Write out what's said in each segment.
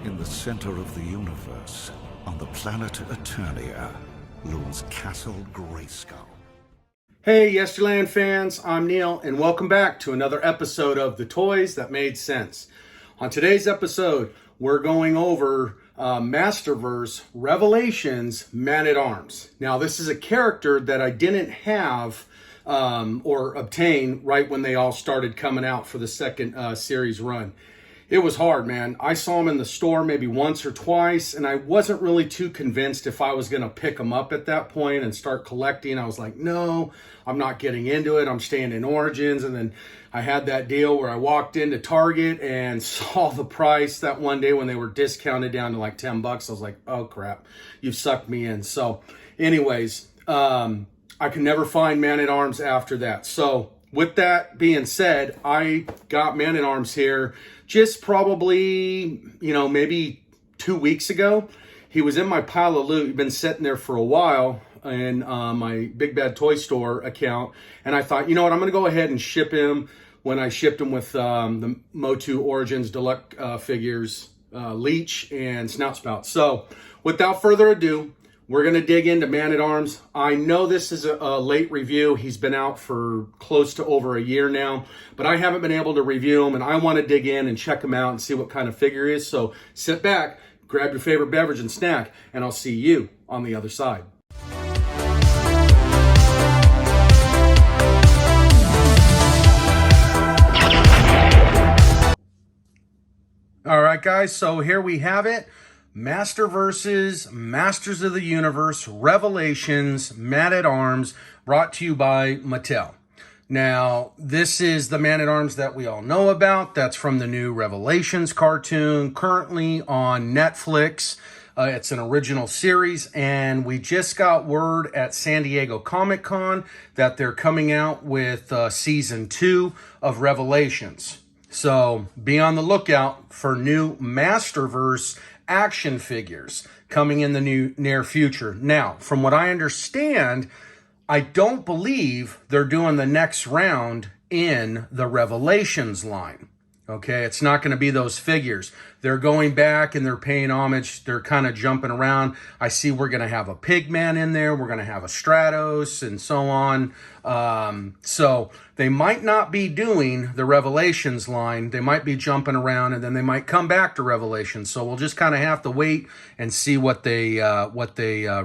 In the center of the universe, on the planet Eternia, looms Castle Grayskull. Hey Yesterland fans, I'm Neal and welcome back to another episode of The Toys That Made Sense. On today's episode, we're going over Masterverse Revelations Man-at-Arms. Now this is a character that I didn't have or obtain right when they all started coming out for the second series run. It was hard, man. I saw him in the store maybe once or twice, and I wasn't really too convinced if I was going to pick him up at that point and start collecting. I was like, no, I'm not getting into it. I'm staying in Origins. And then I had that deal where I walked into Target and saw the price that one day when they were discounted down to like $10. I was like, oh crap, you've sucked me in. So anyways, I could never find Man-at-Arms after that. So with that being said, I got Man-at-Arms here just probably, maybe 2 weeks ago. He was in my pile of loot. He'd been sitting there for a while in my Big Bad Toy Store account. And I thought, you know what, I'm going to go ahead and ship him when I shipped him with the Motu Origins Deluxe figures, Leech and Snout Spout. So without further ado, we're going to dig into Man-at-Arms. I know this is a late review. He's been out for close to over a year now, but I haven't been able to review him, and I want to dig in and check him out and see what kind of figure he is. So sit back, grab your favorite beverage and snack, and I'll see you on the other side. All right, guys, so here we have it. Masterverse's Masters of the Universe Revelations Man-at-Arms, brought to you by Mattel. Now, this is the Man-at-Arms that we all know about. That's from the new Revelations cartoon, currently on Netflix. It's an original series, and we just got word at San Diego Comic-Con that they're coming out with Season 2 of Revelations. So be on the lookout for new Masterverse action figures coming in the near future. Now, from what I understand, I don't believe they're doing the next round in the Revelations line. Okay, it's not going to be those figures. They're going back and they're paying homage. They're kind of jumping around. I see we're going to have a Pigman in there. We're going to have a Stratos and so on. So they might not be doing the Revelations line. They might be jumping around and then they might come back to Revelations. So we'll just kind of have to wait and see what they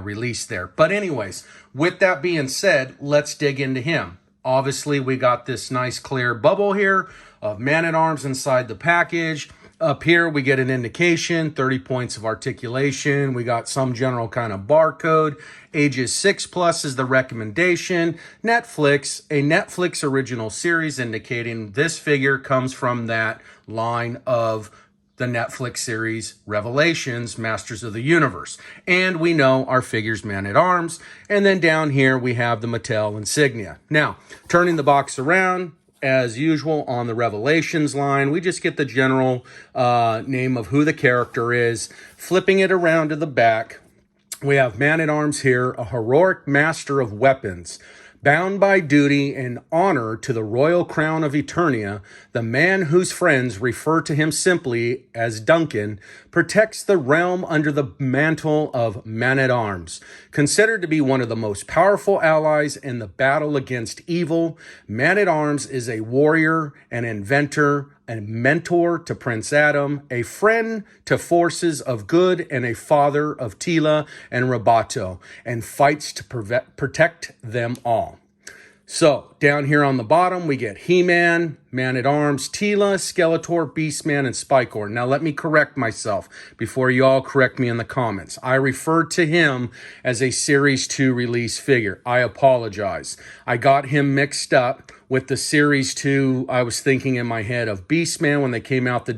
release there. But anyways, with that being said, let's dig into him. Obviously, we got this nice clear bubble here of Man-at-Arms inside the package. Up here, we get an indication, 30 points of articulation. We got some general kind of barcode. Ages 6+ is the recommendation. Netflix, a Netflix original series, indicating this figure comes from that line of the Netflix series Revelations, Masters of the Universe. And we know our figure's Man-at-Arms. And then down here, we have the Mattel insignia. Now, turning the box around, as usual on the Revelations line, we just get the general name of who the character is. Flipping it around to the back, we have Man-at-Arms here, a heroic master of weapons. Bound by duty and honor to the royal crown of Eternia, the man whose friends refer to him simply as Duncan protects the realm under the mantle of Man-at-Arms. Considered to be one of the most powerful allies in the battle against evil, Man-at-Arms is a warrior, an inventor, a mentor to Prince Adam, a friend to forces of good, and a father of Tila and Rabato, and fights to protect them all. So, down here on the bottom, we get He-Man, Man-at-Arms, Tila, Skeletor, Beastman, and Spikor. Now, let me correct myself before you all correct me in the comments. I referred to him as a Series 2 release figure. I apologize. I got him mixed up with the Series 2. I was thinking in my head of Beastman when they came out with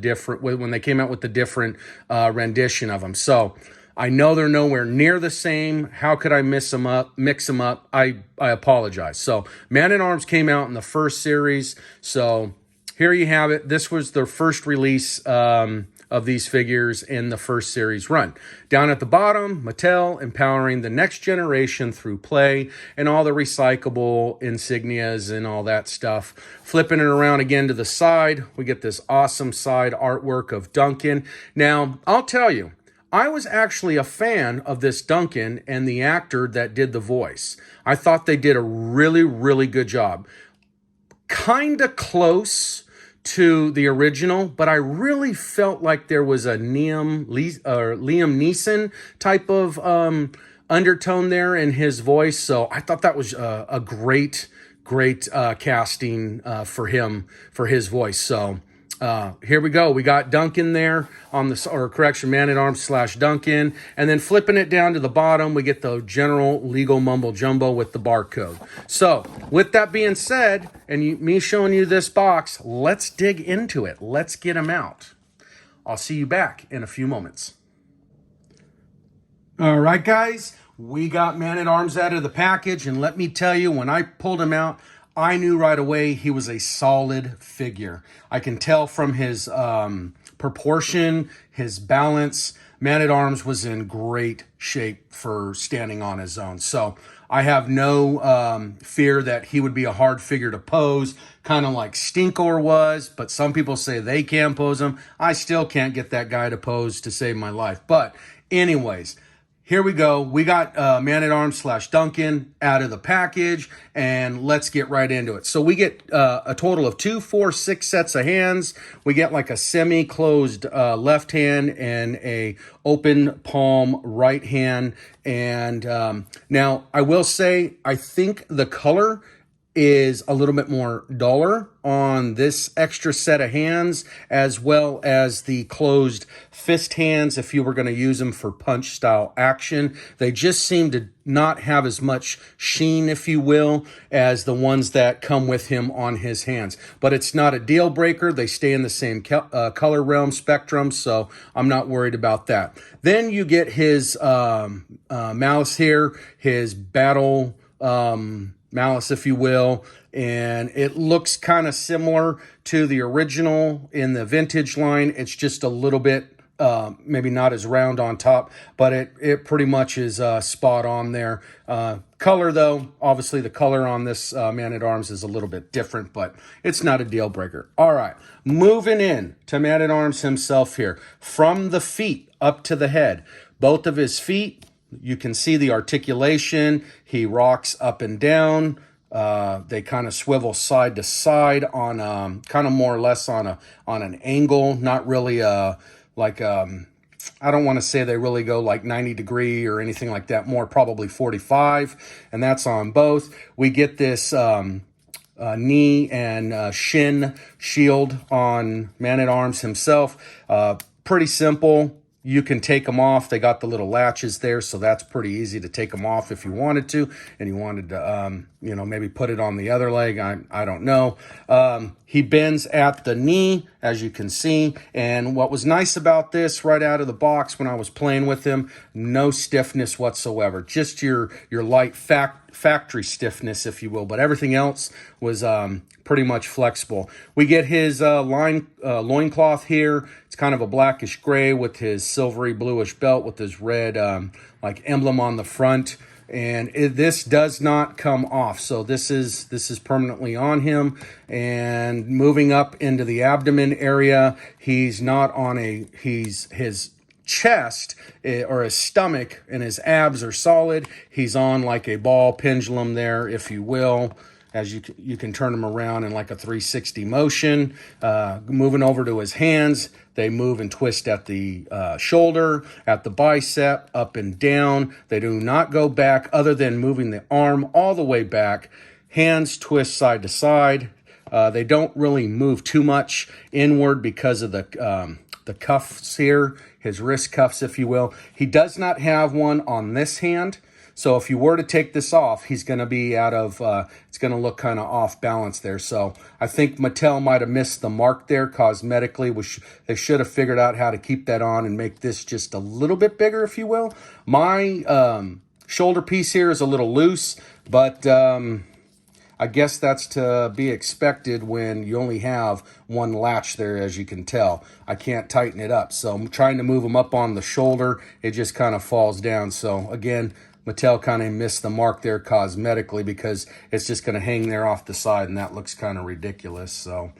the different rendition of him. So, I know they're nowhere near the same. How could I mix them up? I apologize. So Man-at-Arms came out in the first series. So here you have it. This was their first release of these figures in the first series run. Down at the bottom, Mattel empowering the next generation through play and all the recyclable insignias and all that stuff. Flipping it around again to the side, we get this awesome side artwork of Duncan. Now, I'll tell you, I was actually a fan of this Duncan and the actor that did the voice. I thought they did a really, really good job. Kind of close to the original, but I really felt like there was a Liam Neeson type of undertone there in his voice. So I thought that was a great casting for him, for his voice. So here we go. We got Duncan there on the, or correction, Man-at-Arms / Duncan. And then flipping it down to the bottom, we get the general legal mumbo jumbo with the barcode. So with that being said, and me showing you this box, let's dig into it. Let's get them out. I'll see you back in a few moments. All right, guys, we got Man-at-Arms out of the package. And let me tell you, when I pulled him out, I knew right away he was a solid figure. I can tell from his proportion, his balance. Man-at-Arms was in great shape for standing on his own. So I have no fear that he would be a hard figure to pose, kind of like Stinkor was, but some people say they can pose him. I still can't get that guy to pose to save my life. But anyways, here we go. We got Man-at-Arms / Duncan out of the package, and let's get right into it. So we get a total of 2, 4, 6 sets of hands. We get like a semi-closed left hand and a open palm right hand. And now I will say, I think the color is a little bit more duller on this extra set of hands, as well as the closed fist hands if you were going to use them for punch style action. They just seem to not have as much sheen, if you will, as the ones that come with him on his hands. But it's not a deal breaker. They stay in the same color realm spectrum, so I'm not worried about that. Then you get his malice here, his battle malice, if you will, and it looks kind of similar to the original in the vintage line. It's just a little bit maybe not as round on top, but it pretty much is spot on there. Color though, obviously the color on this Man-at-Arms is a little bit different, but it's not a deal breaker. All right, moving in to Man-at-Arms himself here. From the feet up to the head, both of his feet, you can see the articulation. He rocks up and down. They kind of swivel side to side on kind of more or less on an angle, not really like I don't want to say they really go like 90 degree or anything like that, more probably 45, and that's on both. We get this knee and shin shield on Man-at-Arms himself. Pretty simple. You can take them off. They got the little latches there, so that's pretty easy to take them off if you wanted to, and you wanted to, maybe put it on the other leg. I don't know. He bends at the knee, as you can see, and what was nice about this right out of the box when I was playing with him, no stiffness whatsoever, just your light factory stiffness, if you will, but everything else was pretty much flexible. We get his loincloth here. It's kind of a blackish gray with his silvery bluish belt with his red like emblem on the front. And this does not come off, so this is permanently on him. And moving up into the abdomen area, he's not on his chest or his stomach and his abs are solid. He's on like a ball pendulum there, if you will, as you can turn them around in like a 360 motion. Moving over to his hands, they move and twist at the shoulder, at the bicep, up and down. They do not go back other than moving the arm all the way back. Hands twist side to side. They don't really move too much inward because of the cuffs here, his wrist cuffs, if you will. He does not have one on this hand. So if you were to take this off, he's going to be out of, it's going to look kind of off balance there. So I think Mattel might have missed the mark there cosmetically, which they should have figured out how to keep that on and make this just a little bit bigger, if you will. My shoulder piece here is a little loose, but I guess that's to be expected when you only have one latch there, as you can tell. I can't tighten it up. So I'm trying to move them up on the shoulder. It just kind of falls down. So again, Mattel kind of missed the mark there cosmetically, because it's just going to hang there off the side, and that looks kind of ridiculous. So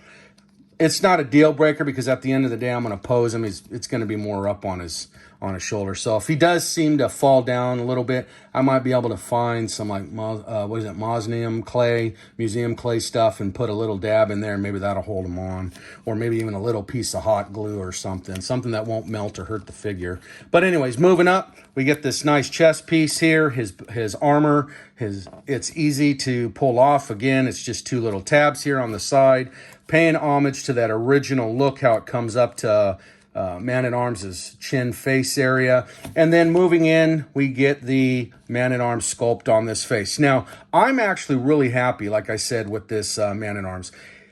it's not a deal breaker, because at the end of the day, I'm going to pose him. It's going to be more up on his shoulder. So if he does seem to fall down a little bit, I might be able to find some like museum clay stuff and put a little dab in there, and maybe that'll hold him on, or maybe even a little piece of hot glue or something that won't melt or hurt the figure. But anyways, moving up, we get this nice chest piece here. His armor, it's easy to pull off. Again, it's just two little tabs here on the side, paying homage to that original look, how it comes up to Man-at-Arms' chin face area. And then moving in, we get the Man-at-Arms sculpt on this face. Now, I'm actually really happy, like I said, with this Man-at-Arms.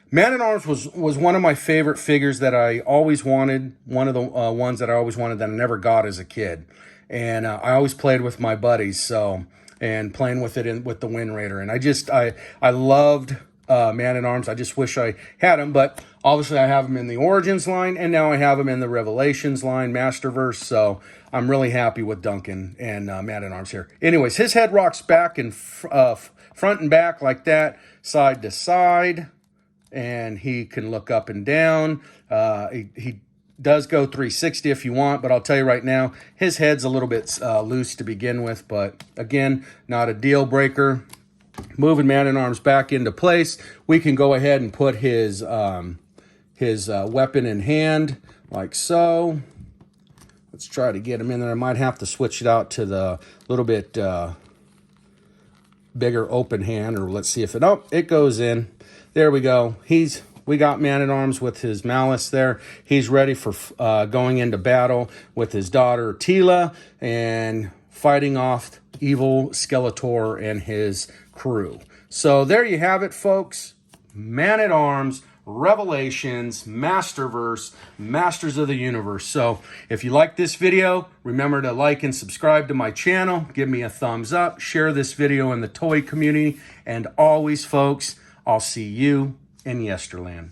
Man-at-Arms was one of my favorite figures that I always wanted, one of the ones that I always wanted that I never got as a kid. And I always played with my buddies, and playing with it with the Wind Raider. And I loved Man-at-Arms. I just wish I had him, but obviously I have him in the Origins line, and now I have him in the Revelations line, Masterverse. So I'm really happy with Duncan and Man-at-Arms here. Anyways, his head rocks back and front and back like that, side to side, and he can look up and down. He does go 360 if you want, but I'll tell you right now, his head's a little bit loose to begin with, but again, not a deal breaker. Moving Man-at-Arms back into place, we can go ahead and put his weapon in hand, like so. Let's try to get him in there. I might have to switch it out to the little bit bigger open hand, or let's see if it goes in. There we go. We got Man-at-Arms with his malice there. He's ready for going into battle with his daughter Tila and fighting off evil Skeletor and his crew. So there you have it, folks. Man-at-Arms, Revelations, Masterverse, Masters of the Universe. So if you like this video, remember to like and subscribe to my channel. Give me a thumbs up. Share this video in the toy community. And always, folks, I'll see you in Yesterland.